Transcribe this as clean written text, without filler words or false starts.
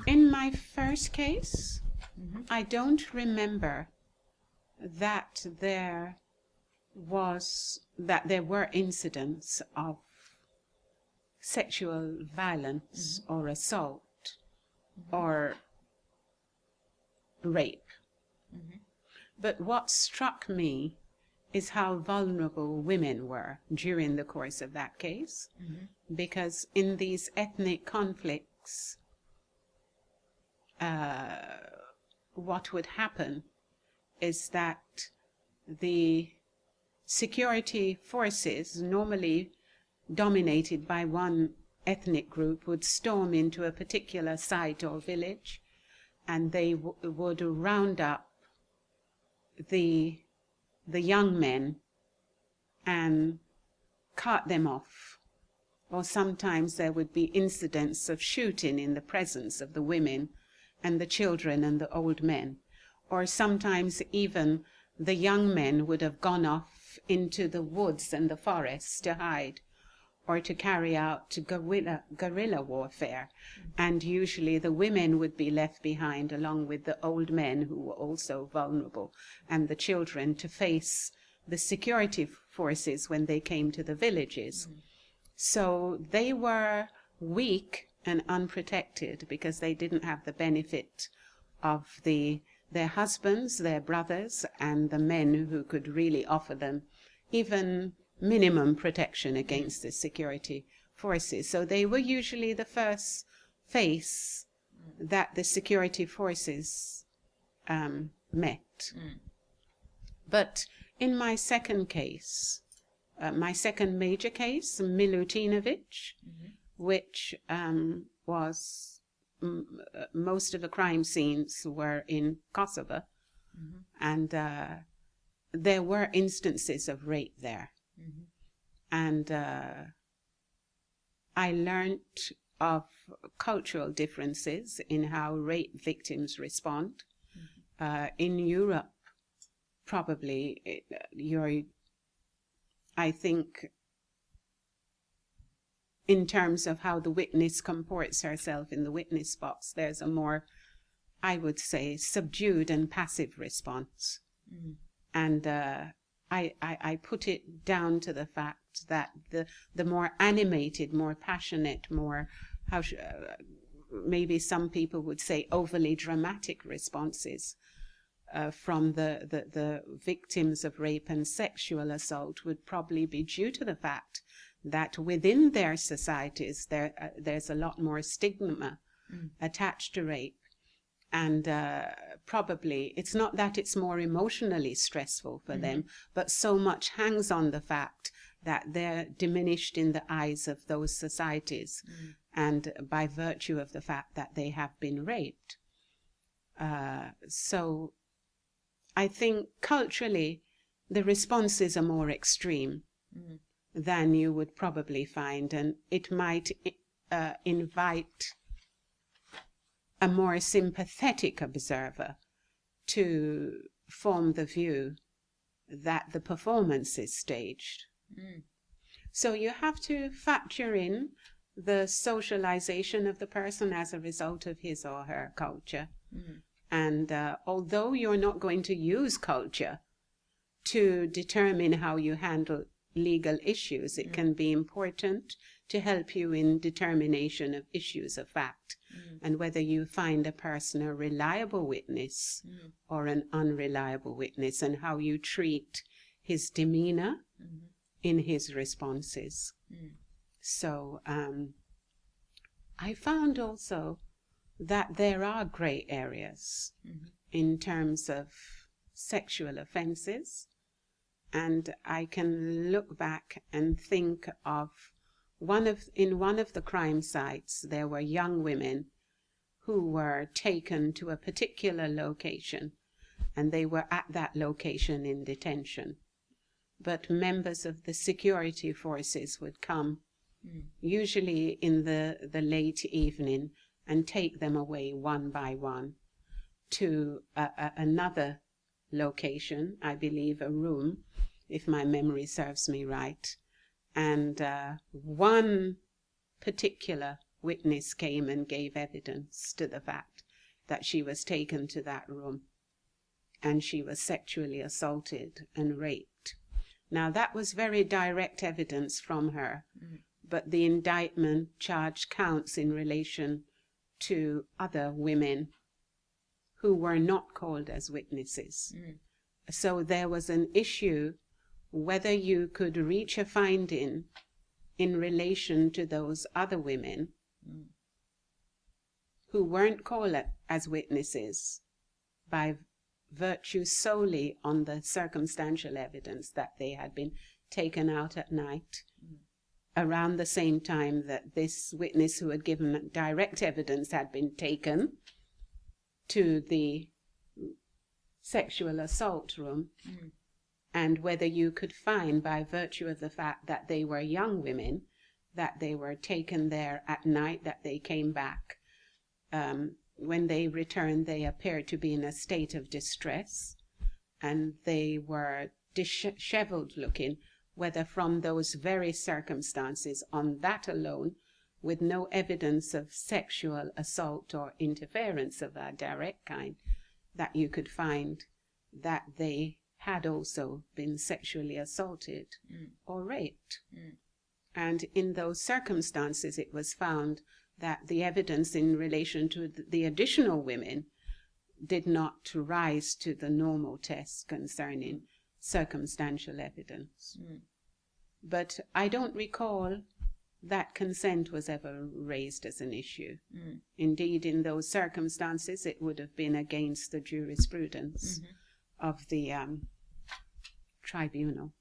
In my first case, I don't remember that there were incidents of sexual violence or assault or rape. But what struck me is how vulnerable women were during the course of that case, because in these ethnic conflicts, what would happen is that the security forces, normally dominated by one ethnic group, would storm into a particular site or village, and they would round up the young men and cart them off. Or sometimes there would be incidents of shooting in the presence of the women and the children and the old men. Or sometimes even the young men would have gone off into the woods and the forests to hide or to carry out guerrilla warfare. And usually the women would be left behind along with the old men, who were also vulnerable, and the children, to face the security forces when they came to the villages. So they were weak and unprotected because they didn't have the benefit of their husbands, their brothers, and the men who could really offer them even minimum protection against the security forces. So they were usually the first face that the security forces met. But in my second case, my second major case, Milutinovic, which was most of the crime scenes were in Kosovo, and there were instances of rape there. And I learned of cultural differences in how rape victims respond. In Europe, probably, I think, in terms of how the witness comports herself in the witness box, there's a more, I would say, subdued and passive response. And I put it down to the fact that the more animated, more passionate, more, maybe some people would say overly dramatic responses from the victims of rape and sexual assault would probably be due to the fact that within their societies there's a lot more stigma attached to rape. And probably it's not that it's more emotionally stressful for them, but so much hangs on the fact that they're diminished in the eyes of those societies, and by virtue of the fact that they have been raped. So I think culturally the responses are more extreme than you would probably find, and it might invite a more sympathetic observer to form the view that the performance is staged. So you have to factor in the socialization of the person as a result of his or her culture. And although you're not going to use culture to determine how you handle legal issues, it can be important to help you in determination of issues of fact, and whether you find a person a reliable witness or an unreliable witness, and how you treat his demeanor in his responses. So I found also that there are gray areas in terms of sexual offenses, and I can look back and think of in one of the crime sites there were young women who were taken to a particular location, and they were at that location in detention. But members of the security forces would come, usually in the late evening, and take them away one by one to another location, I believe a room if my memory serves me right. And one particular witness came and gave evidence to the fact that she was taken to that room and she was sexually assaulted and raped. Now, that was very direct evidence from her, but the indictment charged counts in relation to other women who were not called as witnesses. So there was an issue whether you could reach a finding in relation to those other women who weren't called as witnesses by virtue solely on the circumstantial evidence that they had been taken out at night around the same time that this witness who had given direct evidence had been taken to the sexual assault room, and whether you could find by virtue of the fact that they were young women, that they were taken there at night, that they came back. When they returned, they appeared to be in a state of distress, and they were disheveled looking, whether from those very circumstances on that alone, with no evidence of sexual assault or interference of a direct kind, that you could find that they had also been sexually assaulted or raped. And in those circumstances, it was found that the evidence in relation to the additional women did not rise to the normal test concerning circumstantial evidence. But I don't recall that consent was ever raised as an issue. Indeed, in those circumstances, it would have been against the jurisprudence of the tribunal.